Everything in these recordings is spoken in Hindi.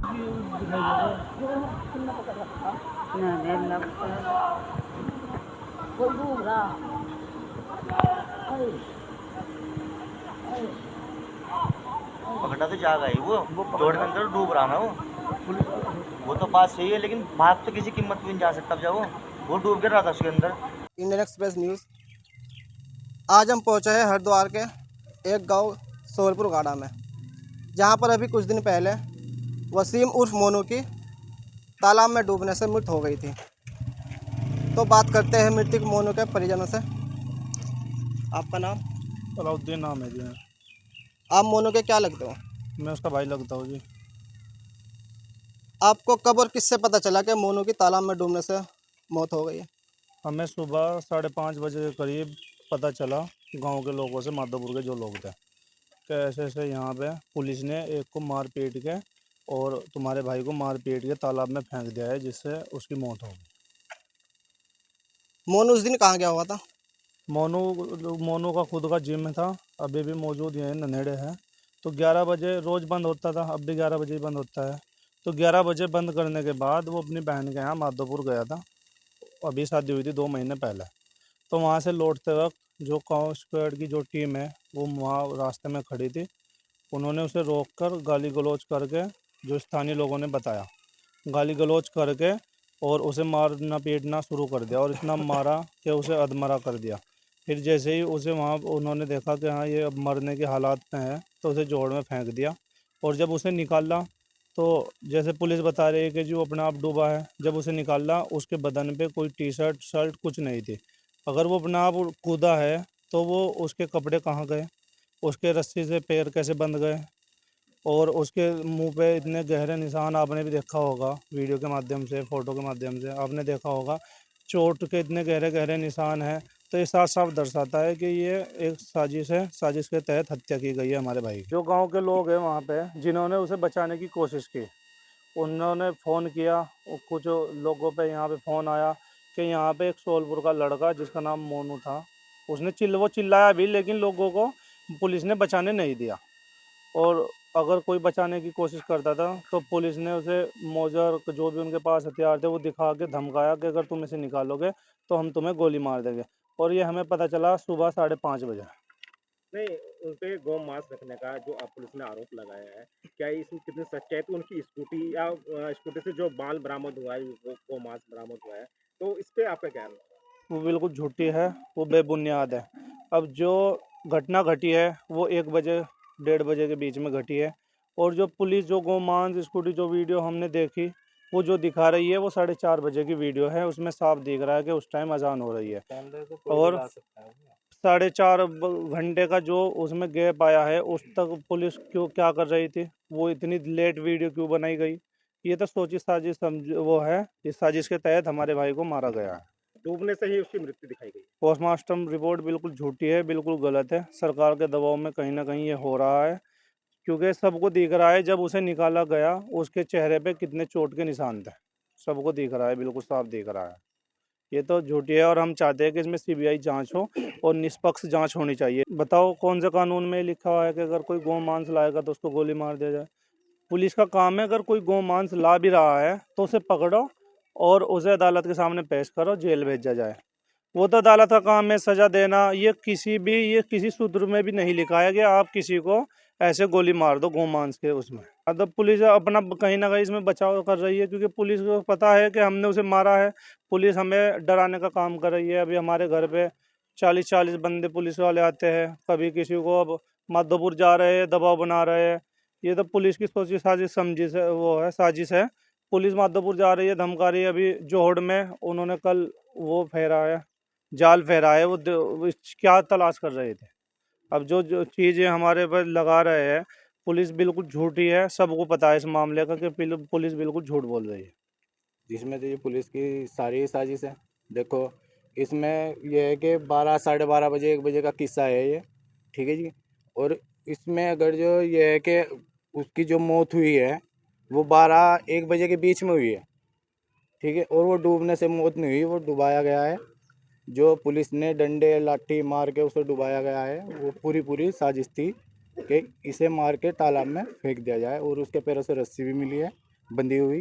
नहीं लगता पकड़ा तो जा गई वो जोड़ के अंदर डूब रहा ना वो तो बात सही है, लेकिन भाग तो किसी कीमत पे नहीं जा सकता। जब वो डूब गिर रहा था उसके अंदर। Indian express news. आज हम पहुंचे हैं हरिद्वार के एक गांव सोलपुर गाड़ा में, जहां पर अभी कुछ दिन पहले वसीम उर्फ मोनू की तालाब में डूबने से मृत्यु हो गई थी। तो बात करते हैं मृतक मोनू के परिजनों से। आपका नाम? अलाउद्दीन नाम है जी। आप मोनू के क्या लगते हो? मैं उसका भाई लगता हूँ जी। आपको कब और किससे पता चला कि मोनू की तालाब में डूबने से मौत हो गई है? हमें सुबह 5:30 बजे के करीब पता चला गांव के लोगों से, माधोपुर के जो लोग थे, कि ऐसे ऐसे यहाँ पे पुलिस ने एक को मार पीट के और तुम्हारे भाई को मार पीट के तालाब में फेंक दिया है, जिससे उसकी मौत हो गई। मोनू उस दिन कहाँ गया हुआ था? मोनू मोनू का खुद का जिम था, अभी भी मौजूद यहीं ननेड़े है। तो 11 बजे रोज़ बंद होता था, अब भी 11 बजे ही बंद होता है। तो 11 बजे बंद करने के बाद वो अपनी बहन के यहाँ माधोपुर गया था। अभी शादी हुई थी 2 महीने पहले। तो वहाँ से लौटते वक्त जो काउंट स्क्वाड की जो टीम है वो वहाँ रास्ते में खड़ी थी। उन्होंने उसे रोककर गाली गलौज करके, जो स्थानीय लोगों ने बताया, गाली गलौज करके और उसे मारना पीटना शुरू कर दिया और इतना मारा कि उसे अधमरा कर दिया। फिर जैसे ही उसे वहाँ उन्होंने देखा कि हाँ ये अब मरने के हालात में है, तो उसे जोड़ में फेंक दिया। और जब उसे निकाला तो जैसे पुलिस बता रही है कि जो अपने आप डूबा है, जब उसे निकाला उसके बदन पे कोई टी शर्ट शर्ट कुछ नहीं थी। अगर वो अपने आप कूदा है तो वो उसके कपड़े कहाँ गए, उसके रस्सी से पैर कैसे बंध गए, और उसके मुंह पे इतने गहरे निशान आपने भी देखा होगा वीडियो के माध्यम से, फ़ोटो के माध्यम से आपने देखा होगा, चोट के इतने गहरे गहरे निशान हैं। तो ये साफ साफ दर्शाता है कि ये एक साजिश है, साजिश के तहत हत्या की गई है हमारे भाई की। जो गांव के लोग हैं वहाँ पे जिन्होंने उसे बचाने की कोशिश की, उन्होंने फ़ोन किया, और कुछ लोगों पे यहाँ पे फ़ोन आया कि यहाँ पे एक सोलपुर का लड़का जिसका नाम मोनू था, उसने वो चिल्लाया भी, लेकिन लोगों को पुलिस ने बचाने नहीं दिया। और अगर कोई बचाने की कोशिश करता था तो पुलिस ने उसे मौजर जो भी उनके पास हथियार थे वो दिखा के धमकाया कि अगर तुम इसे निकालोगे तो हम तुम्हें गोली मार देंगे। और ये हमें पता चला सुबह 5:30 बजे। नहीं, उन पे गौ-मांस रखने का जो पुलिस ने आरोप लगाया है, क्या इसमें कितनी सच्चाई है? तो उनकी स्कूटी या स्कूटी से जो माल बरामद हुआ है, वो गौ-मांस बरामद हुआ है, तो इस पे आपका क्या है? वो बिल्कुल झूठी है, वो बेबुनियाद है। अब जो घटना घटी है वो 1 बजे 1:30 के बीच में घटी है। और जो पुलिस जो गोमांस स्कूटी जो वीडियो हमने देखी, वो जो दिखा रही है वो 4:30 बजे की वीडियो है। उसमें साफ दिख रहा है कि उस टाइम अजान हो रही है। और 4.5 घंटे का जो उसमें गैप आया है, उस तक पुलिस क्यों क्या कर रही थी, वो इतनी लेट वीडियो क्यों बनाई गई? ये तो सोची साजिश समझ वो है, इस साजिश के तहत हमारे भाई को मारा गया है। डूबने से ही उसकी मृत्यु दिखाई गई। पोस्टमार्टम रिपोर्ट बिल्कुल झूठी है, बिल्कुल गलत है। सरकार के दबाव में कहीं ना कहीं ये हो रहा है, क्योंकि सबको दिख रहा है जब उसे निकाला गया उसके चेहरे पे कितने चोट के निशान थे, सबको दिख रहा है, बिल्कुल साफ दिख रहा है। ये तो झूठी है और हम चाहते हैं कि इसमें सीबीआई जांच हो और निष्पक्ष जांच होनी चाहिए। बताओ कौन से कानून में लिखा हुआ है कि अगर कोई गौ मांस लाएगा तो उसको गोली मार दिया जाए? पुलिस का काम है, अगर कोई गौ मांस ला भी रहा है तो उसे पकड़ो और उसे अदालत के सामने पेश करो, जेल भेजा जाए। वो तो अदालत का काम है सजा देना। ये किसी सूत्र में भी नहीं लिखा है कि आप किसी को ऐसे गोली मार दो गोमांस के उसमें। मतलब पुलिस अपना कहीं ना कहीं इसमें बचाव कर रही है, क्योंकि पुलिस को पता है कि हमने उसे मारा है। पुलिस हमें डराने का काम कर रही है। अभी हमारे घर पे 40-40 बंदे पुलिस वाले आते हैं, कभी किसी को अब माधोपुर जा रहे हैं दबाव बना रहे हैं। ये तो पुलिस की सोची साजिश समझी से वो है, साजिश है। पुलिस माधोपुर जा रही है, धमका रही है। अभी जोहड़ में उन्होंने कल वो फेरा है, जाल फहराए, वो क्या तलाश कर रहे थे। अब जो जो चीज़ें हमारे पर लगा रहे हैं, पुलिस बिल्कुल झूठी है। सबको पता है इस मामले का कि पुलिस बिल्कुल झूठ बोल रही है। जिसमें तो ये पुलिस की सारी साजिश है। देखो, इसमें यह है कि 12 12:30 बजे 1 बजे का किस्सा है ये, ठीक है जी। और इसमें अगर जो ये है कि उसकी जो मौत हुई है वो 12-1 बजे के बीच में हुई है, ठीक है। और वो डूबने से मौत नहीं हुई, वो डुबाया गया है। जो पुलिस ने डंडे लाठी मार के उसे डुबाया गया है, वो पूरी पूरी साजिश थी कि इसे मार के तालाब में फेंक दिया जाए। और उसके पैरों से रस्सी भी मिली है बंधी हुई,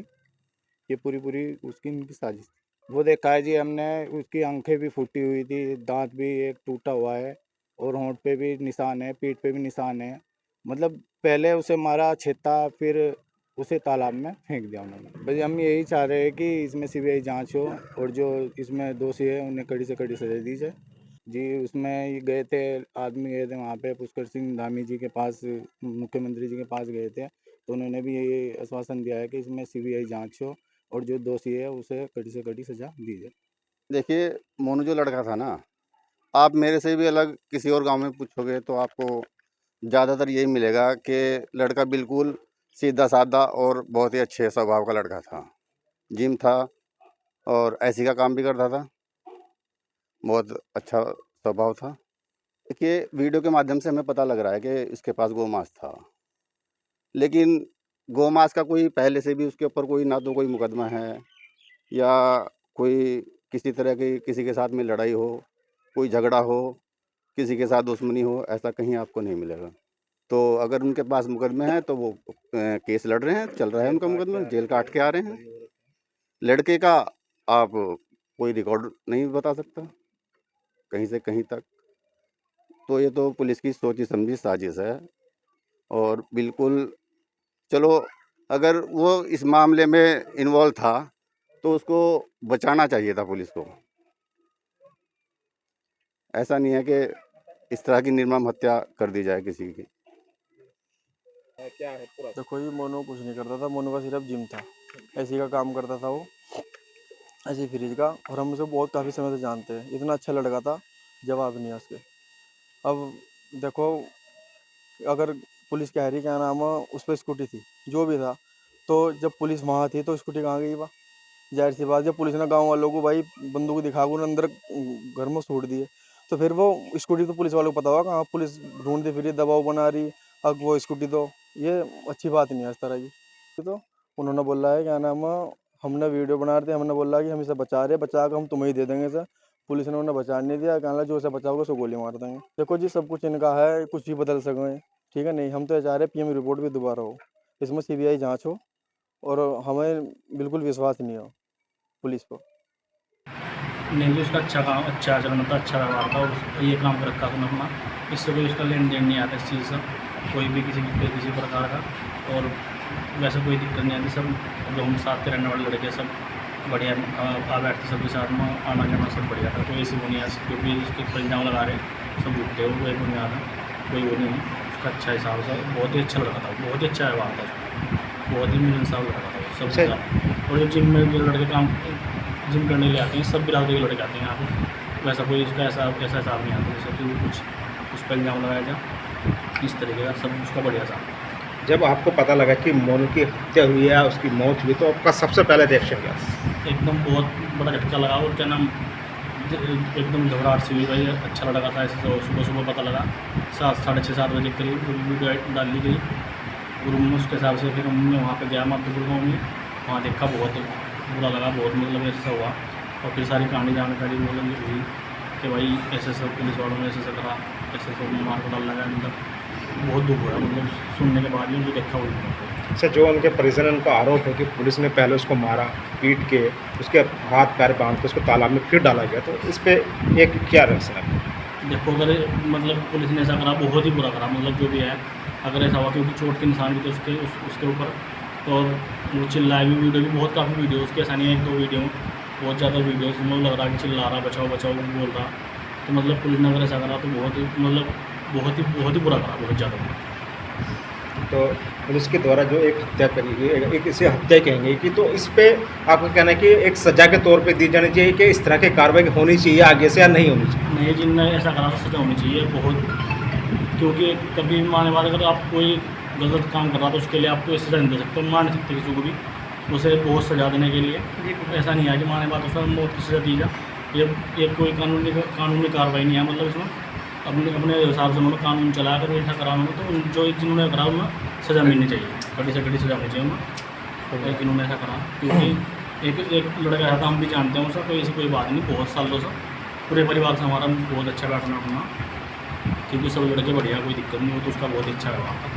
ये पूरी पूरी उसकी इनकी साजिश थी। वो देखा है जी हमने, उसकी आंखें भी फूटी हुई थी, दांत भी एक टूटा हुआ है और होंठ पे भी निशान है, पीठ पे भी निशान है। मतलब पहले उसे मारा, छेता, फिर उसे तालाब में फेंक दिया उन्होंने। भाई हम यही चाह रहे हैं कि इसमें सीबीआई जांच हो और जो इसमें दोषी है उन्हें कड़ी से कड़ी सजा दी जाए। जी उसमें ये गए थे, आदमी गए थे वहाँ पे, पुष्कर सिंह धामी जी के पास, मुख्यमंत्री जी के पास गए थे, तो उन्होंने भी ये आश्वासन दिया है कि इसमें सीबीआई जांच हो और जो दोषी है उसे कड़ी से कड़ी सजा दी जाए। देखिए, मोनू जो लड़का था ना, आप मेरे से भी अलग किसी और गांव में पूछोगे तो आपको ज़्यादातर यही मिलेगा कि लड़का बिल्कुल सीधा साधा और बहुत ही अच्छे स्वभाव का लड़का था। जिम था और ऐसी का काम भी करता था, बहुत अच्छा स्वभाव था। देखिए, वीडियो के माध्यम से हमें पता लग रहा है कि इसके पास गौमांस था, लेकिन गौमांस का कोई पहले से भी उसके ऊपर कोई ना तो कोई मुकदमा है या कोई किसी तरह की किसी के साथ में लड़ाई हो, कोई झगड़ा हो, किसी के साथ दुश्मनी हो, ऐसा कहीं आपको नहीं मिलेगा। तो अगर उनके पास मुकदमे हैं तो वो केस लड़ रहे हैं, चल रहा है उनका मुकदमा, जेल काट के आ रहे हैं। लड़के का आप कोई रिकॉर्ड नहीं बता सकता कहीं से कहीं तक। तो ये तो पुलिस की सोची समझी साजिश है और बिल्कुल, चलो अगर वो इस मामले में इन्वॉल्व था तो उसको बचाना चाहिए था पुलिस को। ऐसा नहीं है कि इस तरह की निर्मम हत्या कर दी जाए किसी की। क्या है पूरा? देखो जी, मोनू कुछ नहीं करता था, मोनू का सिर्फ जिम था, ऐसी का काम करता था वो, ऐसी फ्रिज का। और हम उसे बहुत काफ़ी समय से जानते हैं, इतना अच्छा लड़का था, जवाब नहीं है उसके। अब देखो, अगर पुलिस कह रही क्या नाम है, उस पर स्कूटी थी, जो भी था, तो जब पुलिस वहाँ थी तो स्कूटी कहाँ गई वह? जाहिर सी बात, जब पुलिस ने गांव वालों को भाई बंदूक दिखा कर अंदर घर में सूट दिए, तो फिर वो स्कूटी तो पुलिस वालों को पता होगा कहाँ पुलिस ढूंढती फिर दबाव बना रही, अब वो स्कूटी तो ये अच्छी बात नहीं है इस तरह की। तो उन्होंने बोला है क्या नाम है, हमने वीडियो बना रहे थे, हमने बोला कि हम इसे बचा रहे, बचा कर हम तुम्हें ही दे देंगे सर। पुलिस ने उन्हें बचा नहीं दिया, कहना जो इसे बचाओगे उसको गोली मार देंगे। देखो जी, सब कुछ इनका है, कुछ भी बदल सकें, ठीक है नहीं। हम तो चाह रहे पीएम रिपोर्ट भी दोबारा हो, इसमें सीबीआई जांच हो, और हमें बिल्कुल विश्वास नहीं हो पुलिस पर। नहीं भी उसका अच्छा काम, अच्छा आचरण था, अच्छा व्यवहार था, और ये काम कर रखा था अपना, इससे कोई उसका लेन देन नहीं आता इस चीज़ से, कोई भी किसी प्रकार का। और वैसे कोई दिक्कत नहीं आती, सब जो हम साथ के रहने वाले लड़के सब बढ़िया आ बैठते, सबके साथ में आना जाना सब बढ़िया था, कोई ऐसी वो नहीं है क्योंकि उसके पर इल्ज़ाम लगा रहे सब झूठे हो, कोई नहीं आता, कोई वो नहीं है। उसका अच्छा हिसाब से बहुत ही अच्छा लड़का था, बहुत ही अच्छा व्यवहार था, बहुत ही मिलनसार लड़का था वो सबसे। और जो जिम में जो लड़के काम जिम करने ले आते हैं, सब बिरादरी के लड़के आते हैं यहाँ पे, वैसा कोई उसका ऐसा हिसाब नहीं आता जैसे कि कुछ उस पर इल्ज़ाम लगाया जाए, इस तरीके का सब उसका बढ़िया था। जब आपको पता लगा कि मोनू की हत्या हुई है, उसकी मौत हुई, तो आपका सबसे पहला रिएक्शन क्या? एकदम बहुत बड़ा झटका लगा, और क्या नाम, एकदम घबराहट सी हुई भाई, अच्छा लड़का था। ऐसे तो सुबह सुबह पता लगा 7-6:30 बजे करीब वीडियो डाल दी गई ग्रुप में, उसके हिसाब से फिर हमने वहाँ पे गया माधोपुर गाँव में, वहाँ देखा, बहुत बुरा लगा, बहुत मतलब ऐसा हुआ। और फिर सारी कहानी जानकारी मतलब हुई कि भाई ऐसे सब पुलिस वालों ने ऐसे करा, ऐसे सब मार को डाल लगा अंदर, बहुत दुख हुआ मतलब सुनने के बाद ही जो देखा हुई। अच्छा, जो उनके परिजन, उनका आरोप है कि पुलिस ने पहले उसको मारा, पीट के उसके हाथ पैर बांध के उसको तालाब में फिर डाला गया, तो इस पर एक क्या रिएक्शन है? देखो, अगर मतलब पुलिस ने ऐसा करा, बहुत ही बुरा करा, मतलब जो भी है, अगर ऐसा हुआ क्योंकि चोट के निशान भी थे उसके ऊपर, और वो चिल्लाए भी, वीडियो भी बहुत काफ़ी वीडियो उसके, ऐसा नहीं है 1-2 वीडियो, बहुत ज़्यादा वीडियो उसमें लग रहा है कि चिल्ला रहा, बचाओ बचाओ बोल रहा। तो मतलब पुलिस ने अगर ऐसा करा तो बहुत ही मतलब बहुत ही बुरा करा, बहुत ज़्यादा। तो पुलिस के द्वारा जो एक हत्या करी गई, एक इसे हत्या कहेंगे कि, तो इस पे आपका कहना है कि एक सजा के तौर पे दी जानी चाहिए कि इस तरह की कार्रवाई होनी चाहिए आगे से या नहीं होनी चाहिए? नहीं, जिनने ऐसा करा तो सजा होनी चाहिए बहुत, क्योंकि कभी माने बाद अगर आप कोई गलत काम कर रहा तो उसके लिए आप कोई सजा नहीं दे सकते, मान नहीं सकते किसी को भी उसे बहुत सजा देने के लिए। ऐसा नहीं है कि माने बाद उसे मौत की सजा दी जाए, ये कोई कानूनी कार्रवाई नहीं है, मतलब इसमें अपने हिसाब से उन्होंने कानून चला कर ऐसा करा उन्होंने, तो जो जिन्होंने करा उन्हें सज़ा मिलनी चाहिए, कड़ी से कड़ी सज़ा होनी चाहिए उन्हें, लेकिन उन्होंने ऐसा करा क्योंकि एक लड़का रहता, हम भी जानते हैं उसका, कोई ऐसी कोई बात नहीं, बहुत सालों से पूरे परिवार से हमारा बहुत अच्छा बैठना उठना, क्योंकि सब लड़के बढ़िया, कोई दिक्कत नहीं हो, तो उसका बहुत अच्छा व्यवहार था।